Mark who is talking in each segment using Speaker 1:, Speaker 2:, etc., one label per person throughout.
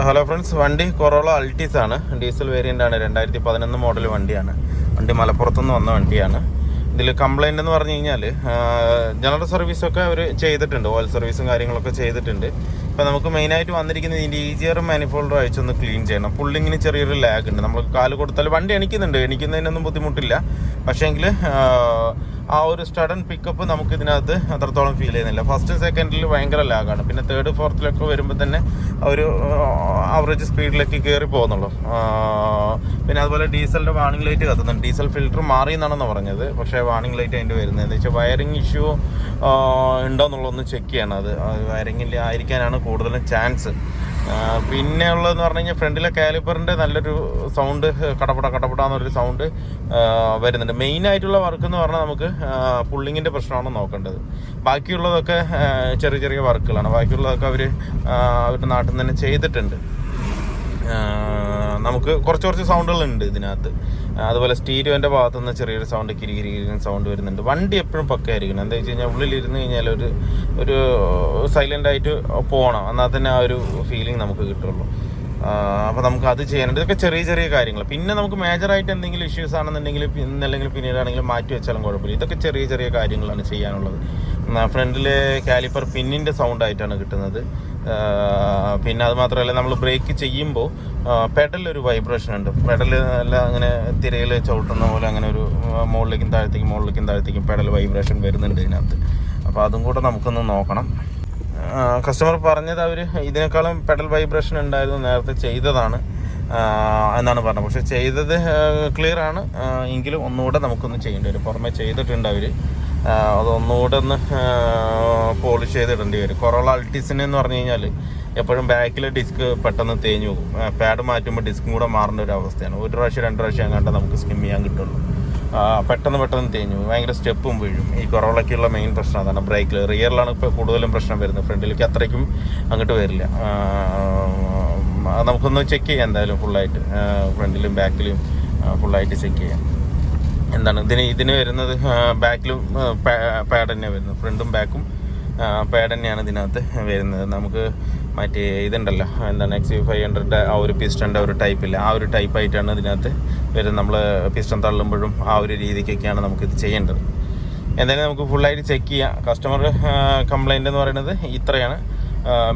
Speaker 1: Hello friends, വണ്ടി corolla Altis ആണ്. Diesel variant ആണ്. 2011 മോഡൽ വണ്ടിയാണ്. വണ്ടി മലപ്പുറത്തുനിന്ന് വന്ന വണ്ടിയാണ്. ഇതിൽ കംപ്ലൈൻ്റ് എന്ന് പറഞ്ഞു കഴിഞ്ഞാൽ ജനറൽ സർവീസൊക്കെ അവർ ചെയ്തിട്ടുണ്ട്, ഓയിൽ സർവീസും കാര്യങ്ങളൊക്കെ ചെയ്തിട്ടുണ്ട്. ഇപ്പോൾ നമുക്ക് മെയിനായിട്ട് വന്നിരിക്കുന്നത് ഇതിൻ്റെ ഈജിയറും മാനിഫോൾഡറും അയച്ചൊന്ന് ക്ലീൻ ചെയ്യണം. പുള്ളിങ്ങിന് ചെറിയൊരു ലാഗ് ഉണ്ട്. നമ്മൾ കാല് കൊടുത്താൽ വണ്ടി എണിക്കുന്നതിനൊന്നും ബുദ്ധിമുട്ടില്ല. പക്ഷേങ്കിൽ ആ ഒരു സഡൻ പിക്കപ്പ് നമുക്ക് ഇതിനകത്ത് അത്രത്തോളം ഫീൽ ചെയ്യുന്നില്ല. ഫസ്റ്റ് സെക്കൻഡിൽ ഭയങ്കര ലാഗാണ്. പിന്നെ തേർഡ് ഫോർത്തിലൊക്കെ വരുമ്പോൾ തന്നെ ഒരു ആവറേജ് സ്പീഡിലേക്ക് കയറി പോകുന്നുള്ളൂ. പിന്നെ അതുപോലെ ഡീസലിൻ്റെ വാണിംഗ് ലൈറ്റ് കത്തുന്നുണ്ട്. ഡീസൽ ഫിൽറ്റർ മാറി എന്നാണെന്ന് പറഞ്ഞത്. പക്ഷേ വാണിംഗ് ലൈറ്റ് അതിൻ്റെ വരുന്നത് എന്താ വെച്ചാൽ വയറിങ് ഇഷ്യൂ ഉണ്ടോ എന്നുള്ളതൊന്ന് ചെക്ക് ചെയ്യണം. അത് വയറിങ്ങിൽ ആയിരിക്കാനാണ് കൂടുതലും ചാൻസ്. പിന്നെ ഉള്ളതെന്ന് പറഞ്ഞു കഴിഞ്ഞാൽ ഫ്രണ്ടിലെ കാലിപ്പറിൻ്റെ നല്ലൊരു സൗണ്ട്, കടപടാന്നൊരു സൗണ്ട് വരുന്നുണ്ട്. മെയിനായിട്ടുള്ള വർക്ക് എന്ന് പറഞ്ഞാൽ നമുക്ക് പുള്ളിങ്ങിൻ്റെ പ്രശ്നമാണ് നോക്കേണ്ടത്. ബാക്കിയുള്ളതൊക്കെ ചെറിയ ചെറിയ വർക്കുകളാണ്. ബാക്കിയുള്ളതൊക്കെ അവരുടെ നാട്ടിൽ നിന്ന് തന്നെ ചെയ്തിട്ടുണ്ട്. നമുക്ക് കുറച്ച് സൗണ്ടുകളുണ്ട് ഇതിനകത്ത്. അതുപോലെ സ്റ്റീരിയോൻ്റെ ഭാഗത്തുനിന്ന് ചെറിയൊരു സൗണ്ട്, കിരികിരിക്കുന്ന സൗണ്ട് വരുന്നുണ്ട്. വണ്ടി എപ്പോഴും പക്കയായിരിക്കണം. എന്താ വെച്ച് കഴിഞ്ഞാൽ ഉള്ളിലിരുന്ന് കഴിഞ്ഞാൽ ഒരു സൈലൻ്റായിട്ട് പോകണം. എന്നാൽ തന്നെ ആ ഒരു ഫീലിംഗ് നമുക്ക് കിട്ടുള്ളൂ. അപ്പോൾ നമുക്ക് അത് ചെയ്യാനുണ്ട്. ഇതൊക്കെ ചെറിയ ചെറിയ കാര്യങ്ങൾ. പിന്നെ നമുക്ക് മേജറായിട്ട് എന്തെങ്കിലും ഇഷ്യൂസ് ആണെന്നുണ്ടെങ്കിൽ ഇന്നല്ലെങ്കിൽ പിന്നീടാണെങ്കിലും മാറ്റി വെച്ചാലും കുഴപ്പമില്ല. ഇതൊക്കെ ചെറിയ ചെറിയ കാര്യങ്ങളാണ് ചെയ്യാനുള്ളത്. ഫ്രണ്ടിലെ കാലിപ്പർ പിന്നിൻ്റെ സൗണ്ടായിട്ടാണ് കിട്ടുന്നത്. പിന്നെ അത് മാത്രമല്ല, നമ്മൾ ബ്രേക്ക് ചെയ്യുമ്പോൾ പെഡലൊരു വൈബ്രേഷൻ ഉണ്ട്. പെഡൽ എല്ലാം അങ്ങനെ തിരയിൽ ചവിട്ടുന്ന പോലെ അങ്ങനെ ഒരു മുകളിലേക്കും താഴത്തേക്കും പെഡൽ വൈബ്രേഷൻ വരുന്നുണ്ട് ഇതിനകത്ത്. അപ്പോൾ അതും കൂടെ നമുക്കൊന്ന് നോക്കണം. കസ്റ്റമർ പറഞ്ഞത് അവർ ഇതിനേക്കാളും പെഡൽ വൈബ്രേഷൻ ഉണ്ടായിരുന്നു, നേരത്തെ ചെയ്തതാണ് എന്നാണ് പറഞ്ഞത്. പക്ഷേ ചെയ്തത് ക്ലിയറാണ്. എങ്കിലും ഒന്നുകൂടെ നമുക്കൊന്ന് ചെയ്യേണ്ടി വരും. പുറമെ ചെയ്തിട്ടുണ്ട് അവർ. അതൊന്നുകൂടെ ഒന്ന് പോളിഷ് ചെയ്തിടേണ്ടി വരും. കൊറോള അൾട്ടീസിന് എന്ന് പറഞ്ഞു കഴിഞ്ഞാൽ എപ്പോഴും ബാക്കിലെ ഡിസ്ക് പെട്ടെന്ന് തേഞ്ഞു പോകും. പാഡ് മാറ്റുമ്പോൾ ഡിസ്കും കൂടെ മാറേണ്ട ഒരു അവസ്ഥയാണ്. 1 പ്രാവശ്യം 2 പ്രാവശ്യം അങ്ങാണ്ട് നമുക്ക് സ്കിം ചെയ്യാൻ കിട്ടുള്ളൂ. പെട്ടെന്ന് തേഞ്ഞു, ഭയങ്കര സ്റ്റെപ്പും വീഴും. ഈ കൊറോളയ്ക്കുള്ള മെയിൻ പ്രശ്നം അതാണ്. ബ്രേക്കിൽ റിയറിലാണ് ഇപ്പോൾ കൂടുതലും പ്രശ്നം വരുന്നത്. ഫ്രണ്ടിലേക്ക് അത്രയ്ക്കും അങ്ങോട്ട് വരില്ല. നമുക്കൊന്ന് ചെക്ക് ചെയ്യാം എന്തായാലും ഫുള്ളായിട്ട്, ഫ്രണ്ടിലും ബാക്കിലും ഫുള്ളായിട്ട് ചെക്ക് ചെയ്യാം. എന്താണ് ഇതിന് വരുന്നത്, ബാക്കിലും പാഡ് തന്നെയാണ് വരുന്നത്. ഫ്രണ്ടും ബാക്കും പാഡ് തന്നെയാണ് ഇതിനകത്ത് വരുന്നത്. നമുക്ക് മറ്റേ ഇതുണ്ടല്ലോ, എന്താണ് XV500 ആ ഒരു പിസ്റ്റൻ്റെ ഒരു ടൈപ്പില്ല, ആ ഒരു ടൈപ്പായിട്ടാണ് ഇതിനകത്ത് വരുന്നത്. നമ്മൾ പിസ്റ്റൺ തള്ളുമ്പോഴും ആ ഒരു രീതിക്കൊക്കെയാണ് നമുക്കിത് ചെയ്യേണ്ടത്. എന്തായാലും നമുക്ക് ഫുള്ളായിട്ട് ചെക്ക് ചെയ്യാം. കസ്റ്റമർ കംപ്ലൈൻ്റ് എന്ന് പറയുന്നത് ഇത്രയാണ്.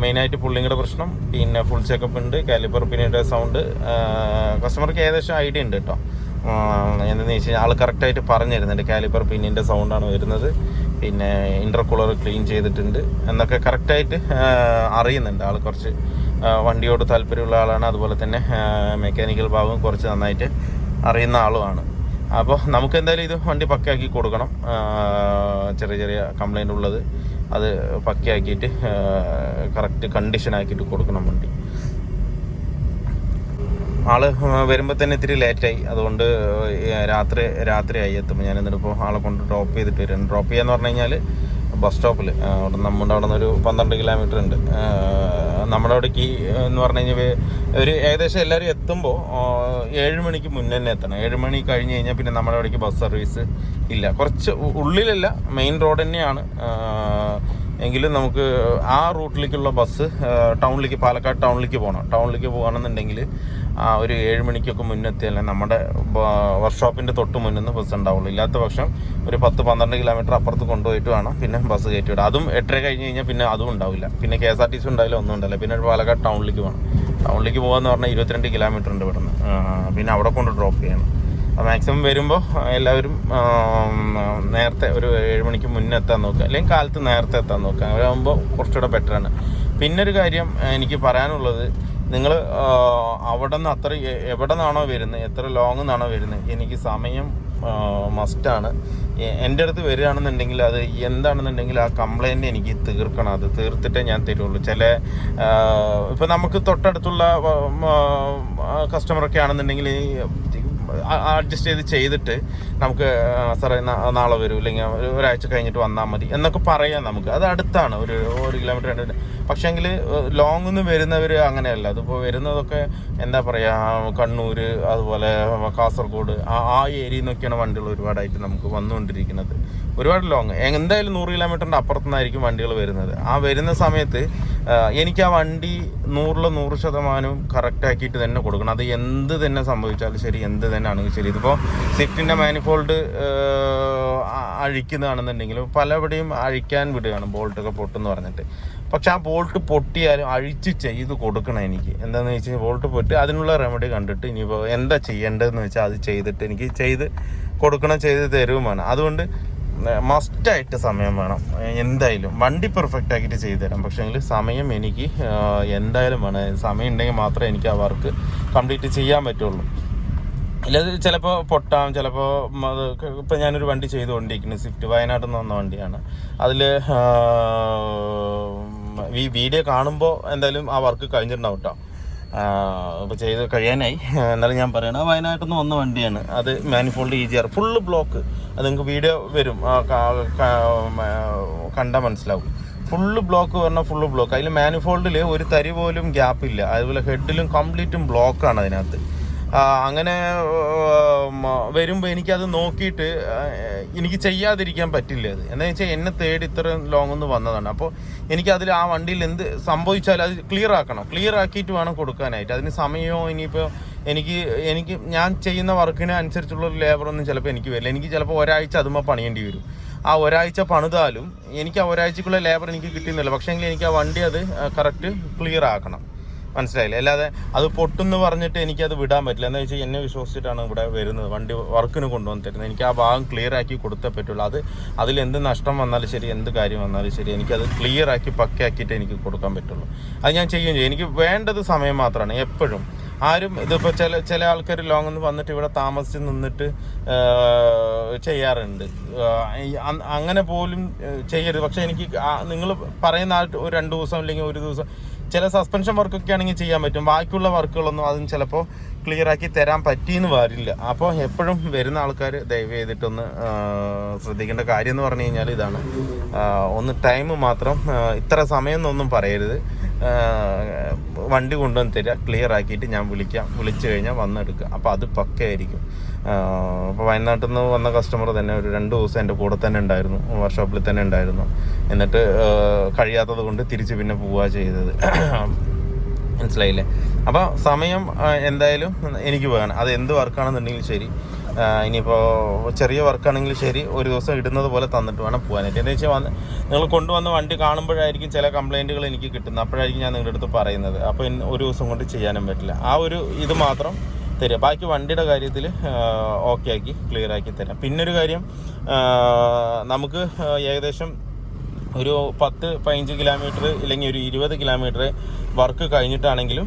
Speaker 1: മെയിനായിട്ട് പുള്ളിങ്ങയുടെ പ്രശ്നം, പിന്നെ ഫുൾ ചെക്കപ്പ് ഉണ്ട്, കാലിപ്പർ പിന്നീട് സൗണ്ട്. കസ്റ്റമർക്ക് ഏകദേശം ഐഡിയ ഉണ്ട് കേട്ടോ. എന്താണെന്ന് വെച്ച് കഴിഞ്ഞാൽ ആൾ കറക്റ്റായിട്ട് പറഞ്ഞു തരുന്നുണ്ട്. കാലിപ്പർ പിന്നിൻ്റെ സൗണ്ടാണ് വരുന്നത്, പിന്നെ ഇൻ്റർകൂളർ ക്ലീൻ ചെയ്തിട്ടുണ്ട് എന്നൊക്കെ കറക്റ്റായിട്ട് അറിയുന്നുണ്ട്. ആൾ കുറച്ച് വണ്ടിയോട് താല്പര്യമുള്ള ആളാണ്. അതുപോലെ തന്നെ മെക്കാനിക്കൽ ഭാഗം കുറച്ച് നന്നായിട്ട് അറിയുന്ന ആളുമാണ്. അപ്പോൾ നമുക്ക് എന്തായാലും ഇത് വണ്ടി പക്കയാക്കി കൊടുക്കണം. ചെറിയ കംപ്ലൈൻ്റ് ഉള്ളത് അത് പക്കയാക്കിയിട്ട് കറക്റ്റ് കണ്ടീഷനാക്കിയിട്ട് കൊടുക്കണം വണ്ടി. ആൾ വരുമ്പോൾ തന്നെ ഇത്തിരി ലേറ്റായി. അതുകൊണ്ട് രാത്രിയായി എത്തുമ്പോൾ ഞാൻ എന്നിട്ടിപ്പോൾ ആളെ കൊണ്ട് ഡ്രോപ്പ് ചെയ്തിട്ട് വരും. ഡ്രോപ്പ് ചെയ്യാന്ന് പറഞ്ഞു കഴിഞ്ഞാൽ ബസ് സ്റ്റോപ്പിൽ നമ്മുടെ അവിടെ നിന്നൊരു 12 കിലോമീറ്റർ ഉണ്ട്. നമ്മുടെ അവിടേക്ക് എന്ന് പറഞ്ഞു കഴിഞ്ഞാൽ ഒരു ഏകദേശം എല്ലാവരും എത്തുമ്പോൾ 7 മണിക്ക് മുന്നേ തന്നെ എത്തണം. 7 മണി കഴിഞ്ഞ് കഴിഞ്ഞാൽ പിന്നെ നമ്മുടെ അവിടേക്ക് ബസ് സർവീസ് ഇല്ല. കുറച്ച് ഉള്ളിലല്ല, മെയിൻ റോഡ് തന്നെയാണ്. എങ്കിലും നമുക്ക് ആ റൂട്ടിലേക്കുള്ള ബസ് ടൗണിലേക്ക്, പാലക്കാട് ടൗണിലേക്ക് പോകണം. ടൗണിലേക്ക് പോകുകയാണെന്നുണ്ടെങ്കിൽ ഒരു 7 മണിക്കൊക്കെ മുന്നെത്തിയാലേ നമ്മുടെ വർക്ക്ഷോപ്പിൻ്റെ തൊട്ട് മുന്നിൽ നിന്ന് ബസ് ഉണ്ടാവുള്ളൂ. ഇല്ലാത്ത പക്ഷം ഒരു 10-12 കിലോമീറ്റർ അപ്പുറത്ത് കൊണ്ടുപോയിട്ട് വേണം പിന്നെ ബസ് കയറ്റി വിടാം. അതും 8:30 കഴിഞ്ഞ് കഴിഞ്ഞാൽ പിന്നെ അതും ഉണ്ടാവില്ല. പിന്നെ KSRTC ഉണ്ടാവില്ല, ഒന്നും ഉണ്ടാവില്ല. പിന്നെ പാലക്കാട് ടൗണിലേക്ക് പോകണം. ടൗണിലേക്ക് പോകാമെന്ന് പറഞ്ഞാൽ 22 കിലോമീറ്റർ ഉണ്ട് ഇവിടുന്ന്. പിന്നെ അവിടെ കൊണ്ട് ഡ്രോപ്പ് ചെയ്യണം. മാക്സിമം വരുമ്പോൾ എല്ലാവരും നേരത്തെ ഒരു 7 മണിക്ക് മുന്നേ എത്താൻ നോക്കുക, അല്ലെങ്കിൽ കാലത്ത് നേരത്തെ എത്താൻ നോക്കുക. അവരാകുമ്പോൾ കുറച്ചുകൂടെ ബെറ്ററാണ്. പിന്നൊരു കാര്യം എനിക്ക് പറയാനുള്ളത്, നിങ്ങൾ അവിടെ നിന്ന് എവിടെ നിന്നാണോ വരുന്നത്, എത്ര ലോങ് നിന്നാണോ വരുന്നത്, എനിക്ക് സമയം മസ്റ്റാണ്. എൻ്റെ അടുത്ത് വരികയാണെന്നുണ്ടെങ്കിൽ അത് എന്താണെന്നുണ്ടെങ്കിൽ ആ കംപ്ലൈൻറ്റ് എനിക്ക് തീർക്കണം. അത് തീർത്തിട്ടേ ഞാൻ തരുള്ളൂ. ഇപ്പോൾ നമുക്ക് തൊട്ടടുത്തുള്ള കസ്റ്റമറൊക്കെ ആണെന്നുണ്ടെങ്കിൽ അഡ്ജസ്റ്റ് ചെയ്തിട്ട് നമുക്ക് സാറേ നാളെ വരൂ, അല്ലെങ്കിൽ ഒരാഴ്ച കഴിഞ്ഞിട്ട് വന്നാൽ മതി എന്നൊക്കെ പറയാം. നമുക്ക് അത് അടുത്താണ്, ഒരു കിലോമീറ്റർ 2. പക്ഷേങ്കിൽ ലോങ്ങിൽ നിന്ന് വരുന്നവർ അങ്ങനെയല്ല. അതിപ്പോൾ വരുന്നതൊക്കെ എന്താ പറയുക, കണ്ണൂർ, അതുപോലെ കാസർഗോഡ്, ആ ഏരിയയിൽ നിന്നൊക്കെയാണ് വണ്ടികൾ ഒരുപാടായിട്ട് നമുക്ക് വന്നുകൊണ്ടിരിക്കുന്നത്. ഒരുപാട് ലോങ്, എന്തായാലും 100 കിലോമീറ്ററിൻ്റെ അപ്പുറത്തുനിന്നായിരിക്കും വണ്ടികൾ വരുന്നത്. ആ വരുന്ന സമയത്ത് എനിക്ക് ആ വണ്ടി 100% കറക്റ്റാക്കിയിട്ട് തന്നെ കൊടുക്കണം. അത് എന്ത് തന്നെ സംഭവിച്ചാലും ശരി, എന്ത് തന്നെ ആണെങ്കിലും ശരി. ഇതിപ്പോൾ സ്വിഫ്റ്റിൻ്റെ മാനിഫോൾഡ് അഴിക്കുന്നതാണെന്നുണ്ടെങ്കിലും പലവിടെയും അഴിക്കാൻ വിടുകയാണ്, ബോൾട്ടൊക്കെ പൊട്ടെന്ന് പറഞ്ഞിട്ട്. പക്ഷെ ആ ബോൾട്ട് പൊട്ടിയാലും അഴിച്ച് ചെയ്ത് കൊടുക്കണം എനിക്ക്. എന്താണെന്ന് വെച്ച് കഴിഞ്ഞാൽ ബോൾട്ട് പൊട്ടി അതിനുള്ള റെമഡി കണ്ടിട്ട് ഇനിയിപ്പോൾ എന്താ ചെയ്യേണ്ടതെന്ന് വെച്ചാൽ അത് ചെയ്തിട്ട് എനിക്ക് ചെയ്ത് കൊടുക്കണം, ചെയ്ത് തരുവുമാണ്. അതുകൊണ്ട് മസ്റ്റായിട്ട് സമയം വേണം എന്തായാലും. വണ്ടി പെർഫെക്റ്റ് ആക്കിയിട്ട് ചെയ്തു തരാം, പക്ഷേ എങ്കിൽ സമയം എനിക്ക് എന്തായാലും വേണം. സമയം ഉണ്ടെങ്കിൽ മാത്രമേ എനിക്ക് ആ വർക്ക് കംപ്ലീറ്റ് ചെയ്യാൻ പറ്റുള്ളൂ. ഇല്ലത് ചിലപ്പോൾ പൊട്ടാം, ചിലപ്പോൾ അത് ഇപ്പം ഞാനൊരു വണ്ടി ചെയ്തുകൊണ്ടിരിക്കുന്നത് സ്വിഫ്റ്റ്, വയനാട്ടിൽ നിന്ന് വന്ന വണ്ടിയാണ്. അതിൽ ഈ വീഡിയോ കാണുമ്പോൾ എന്തായാലും ആ വർക്ക് കഴിഞ്ഞിട്ടുണ്ടാവും കേട്ടോ. ഇപ്പോൾ ചെയ്ത് കഴിയാനായി. എന്നാലും ഞാൻ പറയണത് വയനാട്ടിൽ നിന്ന് വന്ന വണ്ടിയാണ്. അത് മാനിഫോൾഡ് EGR ഫുള്ള് ബ്ലോക്ക്. അത് നിങ്ങൾക്ക് വീഡിയോ വരും, കണ്ടാൽ മനസ്സിലാവും. ഫുള്ള് ബ്ലോക്ക് പറഞ്ഞാൽ ഫുള്ള് ബ്ലോക്ക്. അതിൽ മാനിഫോൾഡിൽ ഒരു തരി പോലും ഗ്യാപ്പില്ല. അതുപോലെ ഹെഡിലും കംപ്ലീറ്റും ബ്ലോക്കാണ് അതിനകത്ത്. അങ്ങനെ വരുമ്പോൾ എനിക്കത് നോക്കിയിട്ട് എനിക്ക് ചെയ്യാതിരിക്കാൻ പറ്റില്ല. അത് എന്താണെന്ന് വെച്ചാൽ എന്നെ തേടി ഇത്ര ലോങ് ഒന്ന് വന്നതാണ്. അപ്പോൾ എനിക്കതിൽ ആ വണ്ടിയിൽ എന്ത് സംഭവിച്ചാലും അത് ക്ലിയർ ആക്കണം. ക്ലിയർ ആക്കിയിട്ട് വേണം കൊടുക്കാനായിട്ട്. അതിന് സമയമോ ഇനിയിപ്പോൾ എനിക്ക് ഞാൻ ചെയ്യുന്ന വർക്കിന് അനുസരിച്ചുള്ളൊരു ലേബറൊന്നും ചിലപ്പോൾ എനിക്ക് വരില്ല. എനിക്ക് ചിലപ്പോൾ ഒരാഴ്ച അതുമ്പോൾ പണിയേണ്ടി വരും. ആ ഒരാഴ്ച പണിതാലും എനിക്ക് ആ ഒരാഴ്ചക്കുള്ള ലേബർ എനിക്ക് കിട്ടുന്നില്ല. പക്ഷേങ്കിൽ എനിക്ക് ആ വണ്ടി അത് കറക്റ്റ് ക്ലിയർ ആക്കണം. മനസ്സിലായില്ലേ? അല്ലാതെ അത് പൊട്ടെന്ന് പറഞ്ഞിട്ട് എനിക്കത് വിടാൻ പറ്റില്ല. എന്താ വെച്ചാൽ എന്നെ വിശ്വസിച്ചിട്ടാണ് ഇവിടെ വരുന്നത്, വണ്ടി വർക്കിന് കൊണ്ടുവന്ന് തരുന്നത്. എനിക്ക് ആ ഭാഗം ക്ലിയർ ആക്കി കൊടുത്തേ പറ്റുള്ളൂ. അതിലെന്ത് നഷ്ടം വന്നാലും ശരി, എന്ത് കാര്യം വന്നാലും ശരി, എനിക്കത് ക്ലിയർ ആക്കി പക്കയാക്കിയിട്ട് എനിക്ക് കൊടുക്കാൻ പറ്റുള്ളൂ. അത് ഞാൻ ചെയ്യുകയും ചെയ്യും. എനിക്ക് വേണ്ടത് സമയം മാത്രമാണ് എപ്പോഴും. ആരും ഇതിപ്പോൾ ചില ആൾക്കാർ ലോങ് ഒന്ന് വന്നിട്ട് ഇവിടെ താമസിച്ച് നിന്നിട്ട് ചെയ്യാറുണ്ട്. അങ്ങനെ പോലും ചെയ്യരുത്. പക്ഷേ എനിക്ക് നിങ്ങൾ പറയുന്ന ഒരു 2 ദിവസം അല്ലെങ്കിൽ ഒരു ദിവസം ചില സസ്പെൻഷൻ വർക്കൊക്കെ ആണെങ്കിൽ ചെയ്യാൻ പറ്റും. ബാക്കിയുള്ള വർക്കുകളൊന്നും അതും ചിലപ്പോൾ ക്ലിയർ ആക്കി തരാൻ പറ്റിയെന്ന് വരില്ല. അപ്പോൾ എപ്പോഴും വരുന്ന ആൾക്കാർ ദയവ് ചെയ്തിട്ടൊന്ന് ശ്രദ്ധിക്കേണ്ട കാര്യം എന്ന് പറഞ്ഞു കഴിഞ്ഞാൽ ഇതാണ്. ഒന്ന് ടൈം മാത്രം, ഇത്ര സമയം എന്നൊന്നും പറയരുത്. വണ്ടി കൊണ്ടുവന്ന് തരിക, ക്ലിയർ ആക്കിയിട്ട് ഞാൻ വിളിച്ചു കഴിഞ്ഞാൽ വന്നെടുക്കുക. അപ്പോൾ അത് പക്കയായിരിക്കും. അപ്പോൾ വയനാട്ടിൽ നിന്ന് വന്ന കസ്റ്റമർ തന്നെ ഒരു 2 ദിവസം എൻ്റെ കൂടെ തന്നെ ഉണ്ടായിരുന്നു, വർക്ക്ഷോപ്പിൽ തന്നെ ഉണ്ടായിരുന്നു. എന്നിട്ട് കഴിയാത്തത് കൊണ്ട് തിരിച്ച് പിന്നെ പോവുക ചെയ്തത്. മനസ്സിലായില്ലേ? അപ്പോൾ സമയം എന്തായാലും എനിക്ക് വേണം. അത് എന്ത് വർക്കാണെന്നുണ്ടെങ്കിലും ശരി, ഇനിയിപ്പോൾ ചെറിയ വർക്കാണെങ്കിലും ശരി, ഒരു ദിവസം ഇടുന്നത് പോലെ തന്നിട്ട് വേണം പോകാനായിട്ട്. എന്താ വെച്ചാൽ നിങ്ങൾ കൊണ്ടുവന്ന വണ്ടി കാണുമ്പോഴായിരിക്കും ചില കംപ്ലയിൻറ്റുകൾ എനിക്ക് കിട്ടുന്നത്. അപ്പോഴായിരിക്കും ഞാൻ നിങ്ങളുടെ അടുത്ത് പറയുന്നത്. അപ്പോൾ ഒരു ദിവസം കൊണ്ട് ചെയ്യാനും പറ്റില്ല. ആ ഒരു ഇത് മാത്രം തരിക. ബാക്കി വണ്ടിയുടെ കാര്യത്തിൽ ഓക്കെ ആക്കി ക്ലിയർ ആക്കി തരാം. പിന്നൊരു കാര്യം, നമുക്ക് ഏകദേശം ഒരു 10-15 കിലോമീറ്റർ ഇല്ലെങ്കിൽ ഒരു 20 കിലോമീറ്റർ വർക്ക് കഴിഞ്ഞിട്ടാണെങ്കിലും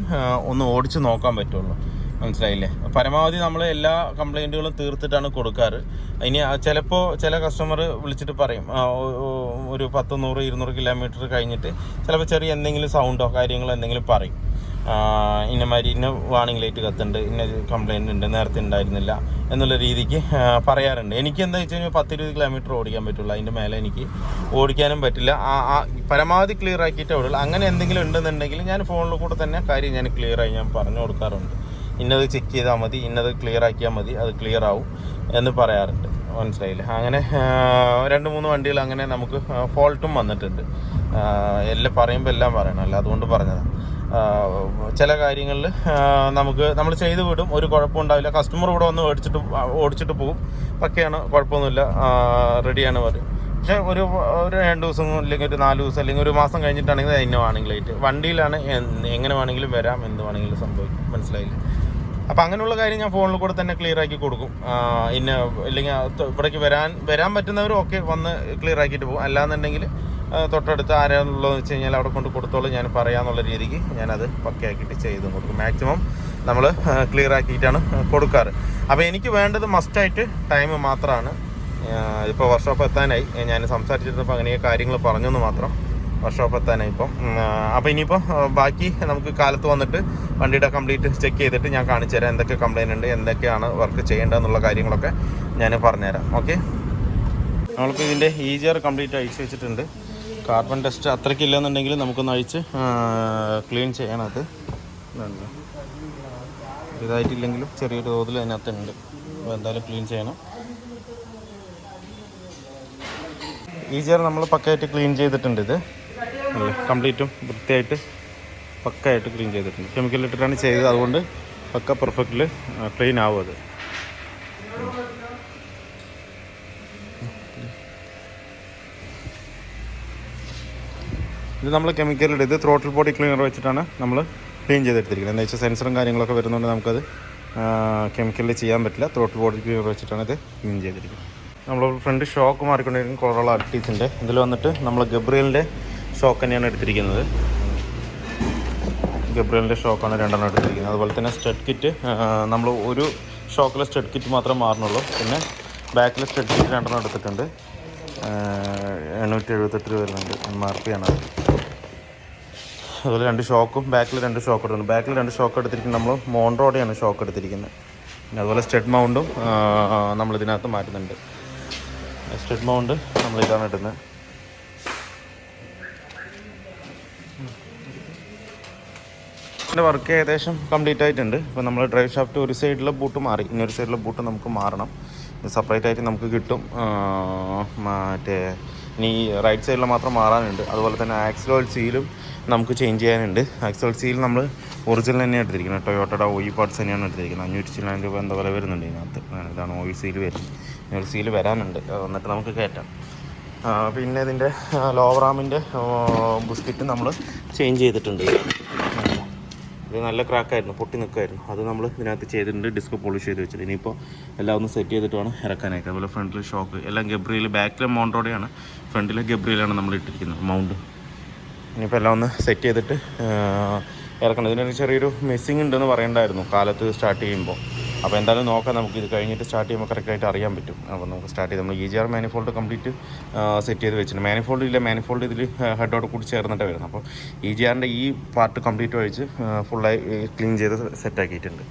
Speaker 1: ഒന്ന് ഓടിച്ച് നോക്കാൻ പറ്റുള്ളൂ. മനസ്സിലായില്ലേ? പരമാവധി നമ്മൾ എല്ലാ കംപ്ലയിൻറ്റുകളും തീർത്തിട്ടാണ് കൊടുക്കാറ്. ഇനി ചിലപ്പോൾ ചില കസ്റ്റമർ വിളിച്ചിട്ട് പറയും, ഒരു 10, 100, 200 കിലോമീറ്റർ കഴിഞ്ഞിട്ട് ചിലപ്പോൾ ചെറിയ എന്തെങ്കിലും സൗണ്ടോ കാര്യങ്ങളോ എന്തെങ്കിലും പറയും. ഇന്നമാതിരി ഇന്ന വാണിംഗ് ലൈറ്റ് കത്തുണ്ട്, ഇന്ന കംപ്ലയിൻ്റ് ഉണ്ട്, നേരത്തെ ഉണ്ടായിരുന്നില്ല എന്നുള്ള രീതിക്ക് പറയാറുണ്ട്. എനിക്ക് എന്താ വെച്ച് കഴിഞ്ഞാൽ 10-20 കിലോമീറ്റർ ഓടിക്കാൻ പറ്റുള്ളൂ. അതിൻ്റെ മേലെ എനിക്ക് ഓടിക്കാനും പറ്റില്ല. പരമാവധി ക്ലിയർ ആക്കിയിട്ടേ ഓടുള്ളൂ. അങ്ങനെ എന്തെങ്കിലും ഉണ്ടെന്നുണ്ടെങ്കിൽ ഞാൻ ഫോണിൽ കൂടെ തന്നെ കാര്യം ഞാൻ ക്ലിയറായി ഞാൻ പറഞ്ഞു കൊടുക്കാറുണ്ട്. ഇന്നത് ചെക്ക് ചെയ്താൽ മതി, ഇന്നത് ക്ലിയർ ആക്കിയാൽ മതി, അത് ക്ലിയർ ആവും എന്ന് പറയാറുണ്ട്. മനസ്സിലായില്ലേ? അങ്ങനെ 2-3 വണ്ടികൾ അങ്ങനെ നമുക്ക് ഫോൾട്ടും വന്നിട്ടുണ്ട്. എല്ലാം പറയുമ്പോൾ എല്ലാം പറയണമല്ലോ, അതുകൊണ്ട് പറഞ്ഞതാണ്. ചില കാര്യങ്ങളിൽ നമ്മൾ ചെയ്ത് വിടും, ഒരു കുഴപ്പമുണ്ടാവില്ല. കസ്റ്റമർ ഇവിടെ വന്ന് ഓടിച്ചിട്ട് പോകും, പക്കയാണ്, കുഴപ്പമൊന്നുമില്ല, റെഡിയാണ് പറയും. പക്ഷേ ഒരു 2 ദിവസം അല്ലെങ്കിൽ ഒരു 4 ദിവസം അല്ലെങ്കിൽ ഒരു മാസം കഴിഞ്ഞിട്ടാണെങ്കിൽ അതിന് വേണമെങ്കിൽ ലൈറ്റ് വണ്ടിയിലാണ് എങ്ങനെ വേണമെങ്കിലും വരാം, എന്ത് വേണമെങ്കിലും സംഭവിക്കും. മനസ്സിലായില്ലേ? അപ്പോൾ അങ്ങനെയുള്ള കാര്യം ഞാൻ ഫോണിൽ കൂടെ തന്നെ ക്ലിയർ ആക്കി കൊടുക്കും. ഇല്ലെങ്കിൽ ഇവിടേക്ക് വരാൻ പറ്റുന്നവർ ഓക്കെ വന്ന് ക്ലിയർ ആക്കിയിട്ട് പോകും. അല്ലാന്നുണ്ടെങ്കിൽ തൊട്ടടുത്ത് ആരാന്നുള്ളതെന്ന് വെച്ച് കഴിഞ്ഞാൽ അവിടെ കൊണ്ട് കൊടുത്തോളം ഞാൻ പറയാമെന്നുള്ള രീതിക്ക് ഞാനത് പക്കയാക്കിയിട്ട് ചെയ്ത് കൊടുക്കും. മാക്സിമം നമ്മൾ ക്ലിയർ ആക്കിയിട്ടാണ് കൊടുക്കാറ്. അപ്പോൾ എനിക്ക് വേണ്ടത് മസ്റ്റായിട്ട് ടൈം മാത്രമാണ്. ഇപ്പോൾ വർക്ക്ഷോപ്പ് എത്താനായി, ഞാൻ സംസാരിച്ചിരുന്നപ്പോൾ അങ്ങനെ കാര്യങ്ങൾ പറഞ്ഞെന്ന് മാത്രം. വർക്ക്ഷോപ്പ് എത്താനായി ഇപ്പം. അപ്പോൾ ഇനിയിപ്പോൾ ബാക്കി നമുക്ക് കാലത്ത് വന്നിട്ട് വണ്ടിയുടെ കംപ്ലീറ്റ് ചെക്ക് ചെയ്തിട്ട് ഞാൻ കാണിച്ചു തരാം എന്തൊക്കെ കംപ്ലയിൻ്റ് ഉണ്ട്, എന്തൊക്കെയാണ് വർക്ക് ചെയ്യേണ്ടതെന്നുള്ള കാര്യങ്ങളൊക്കെ ഞാൻ പറഞ്ഞുതരാം. ഓക്കെ, നമ്മളിപ്പോൾ ഇതിൻ്റെ EGR കംപ്ലീറ്റ് അഴിച്ച് വെച്ചിട്ടുണ്ട്. കാർബൺ ടെസ്റ്റ് അത്രയ്ക്ക് ഇല്ലെന്നുണ്ടെങ്കിൽ നമുക്കൊന്ന് അഴിച്ച് ക്ലീൻ ചെയ്യണത്. ഇതായിട്ടില്ലെങ്കിലും ചെറിയൊരു തോതിൽ അതിനകത്തുണ്ട്. അപ്പോൾ എന്തായാലും ക്ലീൻ ചെയ്യണം. EGR നമ്മൾ പക്കയായിട്ട് ക്ലീൻ ചെയ്തിട്ടുണ്ട്. ഇത് അല്ലേ കംപ്ലീറ്റും വൃത്തിയായിട്ട് പക്കയായിട്ട് ക്ലീൻ ചെയ്തിട്ടുണ്ട്. കെമിക്കൽ ഇട്ടിട്ടാണ് ചെയ്തത്, അതുകൊണ്ട് പക്ക പെർഫെക്റ്റിൽ ക്ലീൻ ആവും അത്. ഇത് നമ്മൾ കെമിക്കലിട്ട് ഇത് ത്രോട്ടിൽ ബോഡി ക്ലീനർ വെച്ചിട്ടാണ് നമ്മൾ ക്ലീൻ ചെയ്തെടുത്തിരിക്കുന്നത്. എന്താ വെച്ചാൽ സെൻസറും കാര്യങ്ങളൊക്കെ വരുന്നതുകൊണ്ട് നമുക്കത് കെമിക്കലിൽ ചെയ്യാൻ പറ്റില്ല. ത്രോട്ടിൽ ബോഡി ക്ലീനർ വെച്ചിട്ടാണ് ഇത് ക്ലീൻ ചെയ്തിരിക്കുന്നത്. നമ്മൾ ഫ്രണ്ട് ഷോക്ക് മാറിക്കൊണ്ടിരിക്കും കൊറോള അർട്ടീസിൻ്റെ. ഇതിൽ വന്നിട്ട് നമ്മൾ ഗബ്രിയലിൻ്റെ ഷോക്ക് തന്നെയാണ് എടുത്തിരിക്കുന്നത്. ഗബ്രിയലിൻ്റെ ഷോക്കാണ് 2 എടുത്തിരിക്കുന്നത്. അതുപോലെ തന്നെ സ്റ്റഡ് കിറ്റ് നമ്മൾ ഒരു ഷോക്കിലെ സ്റ്റഡ് കിറ്റ് മാത്രമേ മാറുന്നുള്ളൂ. പിന്നെ ബാക്കിലെ സ്റ്റഡ് കിറ്റ് 2 എടുത്തിട്ടുണ്ട്. 878 വരുന്നുണ്ട്, MRP ആണത്. അതുപോലെ 2 ഷോക്കും ബാക്കിൽ 2 ഷോക്ക് എടുത്തിട്ടുണ്ട്. ബാക്കിൽ 2 ഷോക്ക് എടുത്തിരിക്കുന്നത് നമ്മൾ മോൺറോടെയാണ് ഷോക്ക് എടുത്തിരിക്കുന്നത്. അതുപോലെ സ്റ്റഡ് മൗണ്ടും നമ്മളിതിനകത്ത് മാറ്റുന്നുണ്ട്. സ്റ്റഡ് മൗണ്ട് നമ്മളിതാണ് ഇടുന്നത്. ഇതിൻ്റെ വർക്ക് ഏകദേശം കംപ്ലീറ്റ് ആയിട്ടുണ്ട്. ഇപ്പോൾ നമ്മൾ ഡ്രൈവ് ഷാഫ്റ്റ് ഒരു സൈഡിലെ ബൂട്ട് മാറി, ഇനി ഒരു സൈഡിലെ ബൂട്ട് നമുക്ക് മാറണം. സെപ്പറേറ്റ് ആയിട്ട് നമുക്ക് കിട്ടും. മറ്റേ ഇനി റൈറ്റ് സൈഡിൽ മാത്രം മാറാനുണ്ട്. അതുപോലെ തന്നെ ആക്സിൽ ഓയിൽ സീലും നമുക്ക് ചേഞ്ച് ചെയ്യാനുണ്ട്. ആക്സിൽ ഓയിൽ സീൽ നമ്മൾ ഒറിജിനൽ തന്നെയാണ് എടുത്തിരിക്കുന്നത്. ടൊയോട്ടയുടെ OE പാർട്സ് തന്നെയാണ് എടുത്തിരിക്കുന്നത്. 500 രൂപ എന്താ വില വരുന്നുണ്ട് ഇതിനകത്ത്. ഇതാണ് ഓയിൽ സീൽ വരുന്നത്. ഓയിൽ സീൽ വരാനുണ്ട്, എന്നിട്ട് നമുക്ക് കയറ്റാം. പിന്നെ ഇതിൻ്റെ ലോവർ ആമിൻ്റെ ബുസ്കറ്റ് നമ്മൾ ചേഞ്ച് ചെയ്തിട്ടുണ്ട്. ഇത് നല്ല ക്രാക്കായിരുന്നു, പൊട്ടി നിൽക്കുമായിരുന്നു. അത് നമ്മൾ ഇതിനകത്ത് ചെയ്തിട്ടുണ്ട്. ഡിസ്ക് പോളിഷ് ചെയ്ത് വെച്ചിട്ട് ഇനിയിപ്പോൾ എല്ലാം ഒന്ന് സെറ്റ് ചെയ്തിട്ട് വേണം ഇറക്കാനായിട്ട്. അതുപോലെ ഫ്രണ്ടിൽ ഷോക്ക് എല്ലാം ഗബ്രിയിൽ, ബാക്കിലെ മോണ്ടോടെയാണ്, ഫ്രണ്ടിലെ ഗബ്രിയിലാണ് നമ്മൾ ഇട്ടിരിക്കുന്നത് മൗണ്ട്. ഇനിയിപ്പോൾ എല്ലാം ഒന്ന് സെറ്റ് ചെയ്തിട്ട് ഇറക്കണം. ഇതിനൊരു ചെറിയൊരു മിസ്സിങ് ഉണ്ടെന്ന് പറയണ്ടായിരുന്നു കാലത്ത് സ്റ്റാർട്ട് ചെയ്യുമ്പോൾ. അപ്പോൾ എന്തായാലും നോക്കാം, നമുക്ക് ഇത് കഴിഞ്ഞിട്ട് സ്റ്റാർട്ട് ചെയ്യുമ്പോൾ കറക്റ്റായിട്ട് അറിയാൻ പറ്റും. അപ്പോൾ നമുക്ക് സ്റ്റാർട്ട് ചെയ്ത് നമ്മൾ EGR മാനിഫോൾഡ് കംപ്ലീറ്റ് സെറ്റ് ചെയ്ത് വെച്ചിട്ടുണ്ട്. മാനിഫോൾഡ് ഇതിൽ ഹെഡോട് കൂടി ചേർന്നിട്ട് വരുന്നത്. അപ്പോൾ EGRൻ്റെ ഈ പാർട്ട് കംപ്ലീറ്റ് ഒഴിച്ച് ഫുള്ളായി ക്ലീൻ ചെയ്ത് സെറ്റാക്കിയിട്ടുണ്ട്.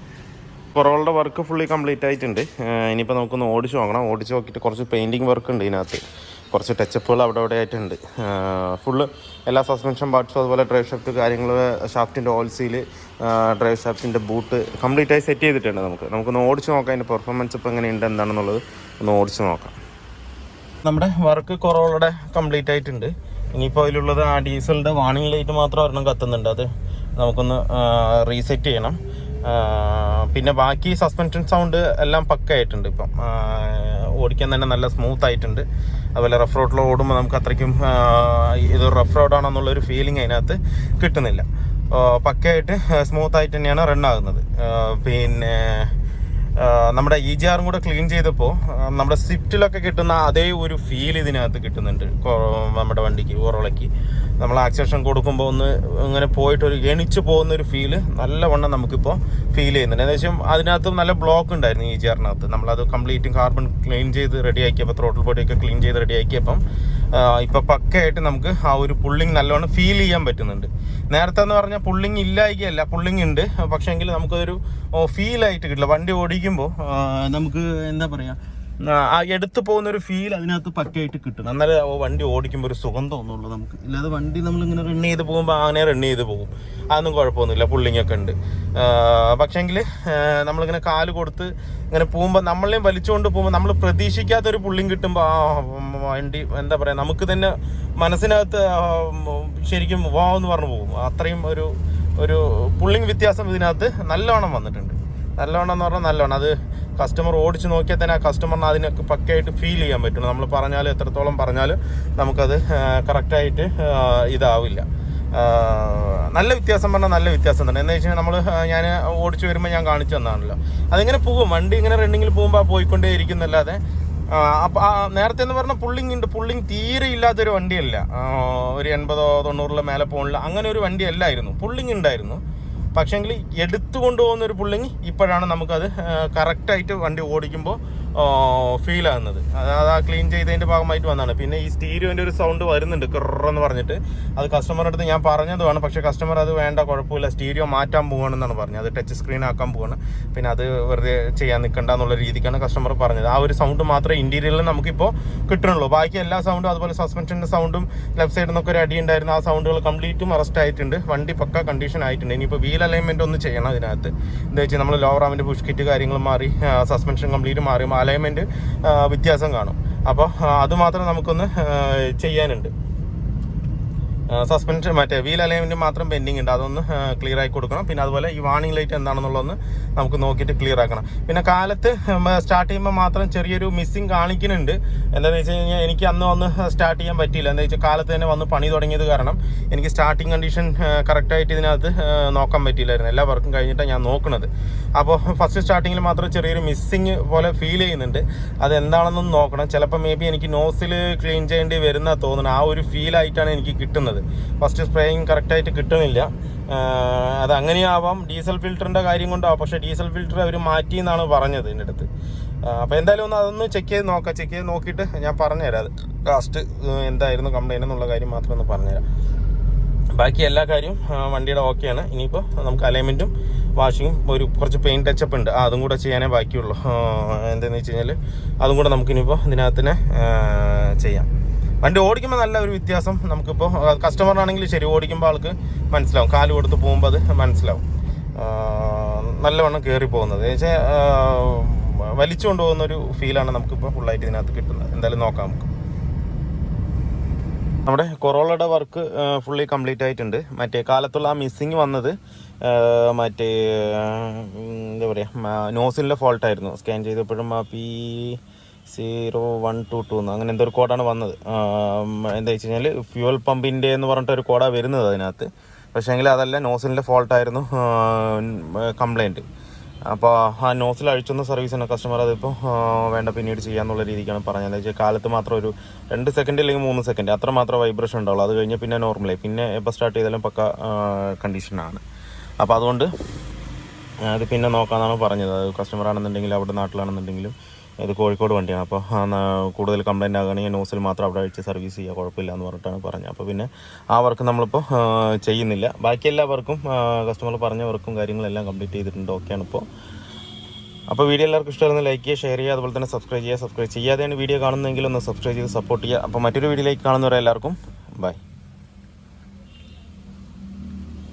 Speaker 1: കൊറോളയുടെ വർക്ക് ഫുള്ളി കംപ്ലീറ്റ് ആയിട്ടുണ്ട്. ഇനിയിപ്പോൾ നമുക്കൊന്ന് ഓടിച്ച് നോക്കണം. ഓടിച്ച് നോക്കിയിട്ട് കുറച്ച് പെയിൻറ്റിങ് വർക്ക് ഉണ്ട് ഇതിനകത്ത്, കുറച്ച് ടച്ചപ്പുകൾ അവിടെ ആയിട്ടുണ്ട്. ഫുള്ള് എല്ലാ സസ്പെൻഷൻ പാർട്സും അതുപോലെ ഡ്രൈവ് ഷാഫ്റ്റ് കാര്യങ്ങൾ, ഷാഫ്റ്റിൻ്റെ ഓയിൽ സീൽ, ഡ്രൈവ് ഷാഫ്റ്റിൻ്റെ ബൂട്ട് കംപ്ലീറ്റ് ആയി സെറ്റ് ചെയ്തിട്ടുണ്ട്. നമുക്കൊന്ന് ഓടിച്ച് നോക്കാം അതിൻ്റെ പെർഫോമൻസ് ഇപ്പോൾ എങ്ങനെയുണ്ട് എന്താണെന്നുള്ളത് ഒന്ന് ഓടിച്ച് നോക്കാം. നമ്മുടെ വർക്ക് കൊറോളയുടെ കംപ്ലീറ്റ് ആയിട്ടുണ്ട്. ഇനിയിപ്പോൾ അതിലുള്ളത് ആ ഡീസലിൻ്റെ വാർണിംഗ് ലൈറ്റ് മാത്രം ഒരെണ്ണം കത്തുന്നുണ്ട്, അത് നമുക്കൊന്ന് റീസെറ്റ് ചെയ്യണം. പിന്നെ ബാക്കി സസ്പെൻഷൻ സൗണ്ട് എല്ലാം പക്കയായിട്ടുണ്ട്. ഇപ്പം ഓടിക്കാൻ തന്നെ നല്ല സ്മൂത്ത് ആയിട്ടുണ്ട്. അതുപോലെ റഫ് റോഡിൽ ഓടുമ്പോൾ നമുക്ക് അത്രയ്ക്കും ഇത് റഫ് റോഡാണെന്നുള്ളൊരു ഫീലിംഗ് അതിനകത്ത് കിട്ടുന്നില്ല. പക്കയായിട്ട് സ്മൂത്തായിട്ട് തന്നെയാണ് റൺ ആകുന്നത്. പിന്നെ നമ്മുടെ EGRും കൂടെ ക്ലീൻ ചെയ്തപ്പോൾ നമ്മുടെ സ്വിഫ്റ്റിലൊക്കെ കിട്ടുന്ന അതേ ഒരു ഫീൽ ഇതിനകത്ത് കിട്ടുന്നുണ്ട്. നമ്മുടെ വണ്ടിക്ക് കൊറോളയ്ക്ക് നമ്മൾ ആക്സിലേഷൻ കൊടുക്കുമ്പോൾ ഒന്ന് ഇങ്ങനെ പോയിട്ട് ഒരു എണിച്ച് പോകുന്നൊരു ഫീല് നല്ലവണ്ണം നമുക്കിപ്പോൾ ഫീൽ ചെയ്യുന്നുണ്ട്. ഏകദേശം അതിനകത്ത് നല്ല ബ്ലോക്ക് ഉണ്ടായിരുന്നു EGRനകത്ത്. നമ്മളത് കംപ്ലീറ്റും കാർബൺ ക്ലീൻ ചെയ്ത് റെഡിയാക്കിയപ്പോൾ, ത്രോട്ടിൽ ബോഡിയൊക്കെ ക്ലീൻ ചെയ്ത് റെഡിയാക്കിയപ്പം ഇപ്പോൾ പക്കയായിട്ട് നമുക്ക് ആ ഒരു പുള്ളിങ് നല്ലോണം ഫീൽ ചെയ്യാൻ പറ്റുന്നുണ്ട്. നേരത്തെ എന്ന് പറഞ്ഞാൽ പുള്ളിങ് ഇല്ലായികയല്ല, പുള്ളിങ് ഉണ്ട്, പക്ഷേങ്കിൽ നമുക്കതൊരു ഫീലായിട്ട് കിട്ടില്ല. വണ്ടി ഓടിക്കുമ്പോൾ നമുക്ക് എന്താ പറയുക, ആ എടുത്തു പോകുന്നൊരു ഫീൽ അതിനകത്ത് പക്കയായിട്ട് കിട്ടും. എന്നാലേ വണ്ടി ഓടിക്കുമ്പോൾ ഒരു സുഖം തോന്നുള്ളൂ നമുക്ക്. ഇല്ലാതെ വണ്ടി നമ്മളിങ്ങനെ റൺ ചെയ്ത് പോകുമ്പോൾ അങ്ങനെ റൺ ചെയ്ത് പോകും, അതൊന്നും കുഴപ്പമൊന്നുമില്ല, പുള്ളിങ്ങൊക്കെ ഉണ്ട്. പക്ഷേങ്കിൽ നമ്മളിങ്ങനെ കാല് കൊടുത്ത് ഇങ്ങനെ പോകുമ്പോൾ നമ്മളെയും വലിച്ചുകൊണ്ട് പോകുമ്പോൾ നമ്മൾ പ്രതീക്ഷിക്കാത്തൊരു പുള്ളിങ് കിട്ടുമ്പോൾ ആ വണ്ടി എന്താ പറയുക, നമുക്ക് തന്നെ മനസ്സിനകത്ത് ശരിക്കും വാവെന്ന് പറഞ്ഞു പോകും. അത്രയും ഒരു പുള്ളിങ് വ്യത്യാസം ഇതിനകത്ത് നല്ലോണം വന്നിട്ടുണ്ട്. നല്ലോണം എന്ന് പറഞ്ഞാൽ നല്ലോണം അത് കസ്റ്റമർ ഓടിച്ച് നോക്കിയാൽ തന്നെ ആ കസ്റ്റമറിന് അതിനൊക്കെ പക്കയായിട്ട് ഫീൽ ചെയ്യാൻ പറ്റും. നമ്മൾ പറഞ്ഞാൽ എത്രത്തോളം പറഞ്ഞാലും നമുക്കത് കറക്റ്റായിട്ട് ഇതാവില്ല. നല്ല വ്യത്യാസം പറഞ്ഞാൽ നല്ല വ്യത്യാസം തന്നെ. എന്ന് വെച്ച് കഴിഞ്ഞാൽ ഞാൻ ഓടിച്ച് വരുമ്പോൾ ഞാൻ കാണിച്ചു തന്നാണല്ലോ, അതിങ്ങനെ പോകും. വണ്ടി ഇങ്ങനെ റണ്ണിങ്ങിൽ പോകുമ്പോൾ പോയിക്കൊണ്ടേ ഇരിക്കുന്നല്ലാതെ അപ്പം നേരത്തെ എന്ന് പറഞ്ഞാൽ പുള്ളിങ് തീരെ ഇല്ലാത്തൊരു വണ്ടിയല്ല. ഒരു 80-90 മേലെ പോകണില്ല, അങ്ങനെ ഒരു വണ്ടി അല്ലായിരുന്നു. പുള്ളിങ് ഉണ്ടായിരുന്നു, പക്ഷേങ്കിൽ എടുത്തു കൊണ്ടുപോകുന്നൊരു പുള്ളിങ് ഇപ്പോഴാണ് നമുക്കത് കറക്റ്റായിട്ട് വണ്ടി ഓടിക്കുമ്പോൾ ഫീൽ ആകുന്നത്. അത് ആ ക്ലീൻ ചെയ്തതിൻ്റെ ഭാഗമായിട്ട് വന്നതാണ്. പിന്നെ ഈ സ്റ്റീരിയോൻ്റെ ഒരു സൗണ്ട് വരുന്നുണ്ട്, കിറെന്ന് പറഞ്ഞിട്ട്. അത് കസ്റ്റമറുടെ അടുത്ത് ഞാൻ പറഞ്ഞതുമാണ്, പക്ഷേ കസ്റ്റമർ അത് വേണ്ട, കുഴപ്പമില്ല, സ്റ്റീരിയോ മാറ്റാൻ പോവുകയാണെന്നാണ് പറഞ്ഞത്. അത് ടച്ച് സ്ക്രീൻ ആക്കാൻ പോവുകയാണ്, പിന്നെ അത് വെറുതെ ചെയ്യാൻ നിൽക്കണ്ട എന്നുള്ള രീതിക്കാണ് കസ്റ്റമർ പറഞ്ഞത്. ആ ഒരു സൗണ്ട് മാത്രമേ ഇൻറ്റീരിയറിൽ നമുക്കിപ്പോൾ കിട്ടണുള്ളൂ. ബാക്കി എല്ലാ സൗണ്ടും, അതുപോലെ സസ്പെൻഷൻ്റെ സൗണ്ടും ലെഫ്റ്റ് സൈഡിൽ നിന്നൊക്കെ ഒരു അടി ഉണ്ടായിരുന്നു, ആ സൗണ്ടുകൾ കംപ്ലീറ്റും അറസ്റ്റ് ആയിട്ടുണ്ട്. വണ്ടി പക്ക കണ്ടീഷൻ ആയിട്ടുണ്ട്. ഇനിയിപ്പോൾ വീൽ അലൈൻമെൻറ്റ് ഒന്ന് ചെയ്യണം അതിനകത്ത്. എന്താ വെച്ചാൽ നമ്മൾ ലോവർ ആമിൻ്റെ പുഷ് കിറ്റ് കാര്യങ്ങൾ മാറി, സസ്പെൻഷൻ കംപ്ലീറ്റ് മാറി, അലൈൻമെൻറ്റ് വ്യത്യാസം കാണും. അപ്പോൾ അതുമാത്രം നമുക്കൊന്ന് ചെയ്യാനുണ്ട്. സസ്പെൻഷൻ മറ്റേ വീൽ അലൈൻമെൻറ്റ് മാത്രം പെൻഡിങ് ഉണ്ട്, അതൊന്ന് ക്ലിയർ ആക്കി കൊടുക്കണം. പിന്നെ അതുപോലെ ഈ വാർണിംഗ് ലൈറ്റ് എന്താണെന്നുള്ളതൊന്ന് നമുക്ക് നോക്കിയിട്ട് ക്ലിയർ ആക്കണം. പിന്നെ കാലത്ത് സ്റ്റാർട്ട് ചെയ്യുമ്പോൾ മാത്രം ചെറിയൊരു മിസ്സിങ് കാണിക്കുന്നുണ്ട്. എന്താണെന്ന് വെച്ച് കഴിഞ്ഞാൽ എനിക്ക് അന്ന് വന്ന് സ്റ്റാർട്ട് ചെയ്യാൻ പറ്റിയില്ല. എന്താ വെച്ചാൽ കാലത്ത് തന്നെ വന്ന് പണി തുടങ്ങിയത് കാരണം എനിക്ക് സ്റ്റാർട്ടിങ് കണ്ടീഷൻ കറക്റ്റായിട്ട് ഇതിനകത്ത് നോക്കാൻ പറ്റിയില്ലായിരുന്നു. എല്ലാ വർക്കും കഴിഞ്ഞിട്ടാണ് ഞാൻ നോക്കുന്നത്. അപ്പോൾ ഫസ്റ്റ് സ്റ്റാർട്ടിങ്ങിൽ മാത്രം ചെറിയൊരു മിസ്സിങ് പോലെ ഫീൽ ചെയ്യുന്നുണ്ട്. അതെന്താണെന്നൊന്ന് നോക്കണം. ചിലപ്പോൾ മേ ബി എനിക്ക് നോസിൽ ക്ലീൻ ചെയ്യേണ്ടി വരുന്ന തോന്നുന്നു. ആ ഒരു ഫീലായിട്ടാണ് എനിക്ക് കിട്ടുന്നത്. ഫസ്റ്റ് സ്പ്രേയിങ് കറക്റ്റായിട്ട് കിട്ടുന്നില്ല. അത് അങ്ങനെയാവാം, ഡീസൽ ഫിൽറ്ററിൻ്റെ കാര്യം കൊണ്ടാവാം. പക്ഷേ ഡീസൽ ഫിൽറ്റർ അവർ മാറ്റി എന്നാണ് പറഞ്ഞത് എൻ്റെ അടുത്ത്. അപ്പോൾ എന്തായാലും ഒന്ന് അതൊന്ന് ചെക്ക് ചെയ്ത് നോക്കാം. ചെക്ക് ചെയ്ത് നോക്കിയിട്ട് ഞാൻ പറഞ്ഞുതരാം അത് ലാസ്റ്റ് എന്തായിരുന്നു കംപ്ലൈൻറ്റ് എന്നുള്ള കാര്യം മാത്രം ഒന്ന് പറഞ്ഞുതരാം. ബാക്കി എല്ലാ കാര്യവും വണ്ടിയുടെ ഓക്കെയാണ്. ഇനിയിപ്പോൾ നമുക്ക് അലൈൻമെൻറ്റും വാഷിങ്ങും കുറച്ച് പെയിൻറ്റ് ടച്ചപ്പ് ഉണ്ട്, അതും കൂടെ ചെയ്യാനേ ബാക്കിയുള്ളൂ. എന്താണെന്ന് വെച്ച് കഴിഞ്ഞാൽ അതും കൂടെ നമുക്കിനിയിപ്പോൾ ഇതിനകത്ത് ചെയ്യാം. വണ്ടി ഓടിക്കുമ്പോൾ നല്ല ഒരു വ്യത്യാസം നമുക്കിപ്പോൾ കസ്റ്റമറിനാണെങ്കിൽ ശരി, ഓടിക്കുമ്പോൾ ആൾക്ക് മനസ്സിലാവും, കാല് കൊടുത്ത് പോകുമ്പോൾ അത് മനസ്സിലാവും. നല്ലവണ്ണം കയറി പോകുന്നത് വെച്ചാൽ വലിച്ചുകൊണ്ട് പോകുന്നൊരു ഫീലാണ് നമുക്കിപ്പോൾ ഫുള്ളായിട്ട് ഇതിനകത്ത് കിട്ടുന്നത്. എന്തായാലും നോക്കാം നമുക്ക്. നമ്മുടെ കൊറോളയുടെ വർക്ക് ഫുള്ളി കംപ്ലീറ്റ് ആയിട്ടുണ്ട്. മറ്റേ കാലത്തുള്ള ആ മിസ്സിങ് വന്നത് മറ്റേ എന്താ പറയുക, നോസിലിൻ്റെ ഫോൾട്ടായിരുന്നു. സ്കാൻ ചെയ്തപ്പോഴും ആ P0122 അങ്ങനെ എന്തോ ഒരു കോഡാണ് വന്നത്. എന്താ വെച്ച് കഴിഞ്ഞാൽ ഫ്യൂവൽ പമ്പിൻ്റെ എന്ന് പറഞ്ഞിട്ടൊരു കോഡാണ് വരുന്നത് അതിനകത്ത്. പക്ഷേങ്കിൽ അതല്ല, നോസിലിൻ്റെ ഫോൾട്ടായിരുന്നു കംപ്ലൈൻറ്റ്. അപ്പോൾ ആ നോസിൽ അഴിച്ചൊന്ന് സർവീസിന് കസ്റ്റമർ അതിപ്പോൾ വേണ്ട പിന്നീട് ചെയ്യാന്നുള്ള രീതിക്കാണ് പറഞ്ഞത്. എന്താ വെച്ചാൽ കാലത്ത് മാത്രം ഒരു 2 സെക്കൻഡ് അല്ലെങ്കിൽ 3 സെക്കൻഡ് അത്ര മാത്രം വൈബ്രേഷൻ ഉണ്ടാവുള്ളൂ. അത് കഴിഞ്ഞ് പിന്നെ നോർമലായി, പിന്നെ എപ്പോൾ സ്റ്റാർട്ട് ചെയ്താലും പക്ക കണ്ടീഷനാണ്. അപ്പോൾ അതുകൊണ്ട് അത് പിന്നെ നോക്കാമെന്നാണ് പറഞ്ഞത്. അത് കസ്റ്റമറാണെന്നുണ്ടെങ്കിൽ അവിടെ നാട്ടിലാണെന്നുണ്ടെങ്കിലും ഇത് കോഴിക്കോട് വണ്ടിയാണ്. അപ്പോൾ കൂടുതൽ കംപ്ലൈൻറ്റ് ആകുകയാണെങ്കിൽ നോസിൽ മാത്രം അവിടെ അഴിച്ച് സർവീസ് ചെയ്യുക, കുഴപ്പമില്ല എന്ന് പറഞ്ഞിട്ടാണ് പറഞ്ഞത്. അപ്പോൾ പിന്നെ ആ വർക്ക് നമ്മളിപ്പോൾ ചെയ്യുന്നില്ല. ബാക്കി എല്ലാ വർക്കും കസ്റ്റമർ പറഞ്ഞ വർക്കും കാര്യങ്ങളെല്ലാം കംപ്ലീറ്റ് ചെയ്തിട്ടുണ്ട്. ഓക്കെയാണ് ഇപ്പോൾ. അപ്പോൾ വീഡിയോ എല്ലാവർക്കും ഇഷ്ടമായിരുന്നു ലൈക്ക് ചെയ്യുക, ഷെയർ ചെയ്യുക, അതുപോലെ തന്നെ സബ്സ്ക്രൈബ് ചെയ്യാതെയാണ് വീഡിയോ കാണുന്നതെങ്കിൽ ഒന്ന് സബ്സ്ക്രൈബ് ചെയ്ത് സപ്പോർട്ട് ചെയ്യുക. അപ്പോൾ മറ്റൊരു വീഡിയോയിലേക്ക് കാണുന്നവരെ എല്ലാവർക്കും ബൈ.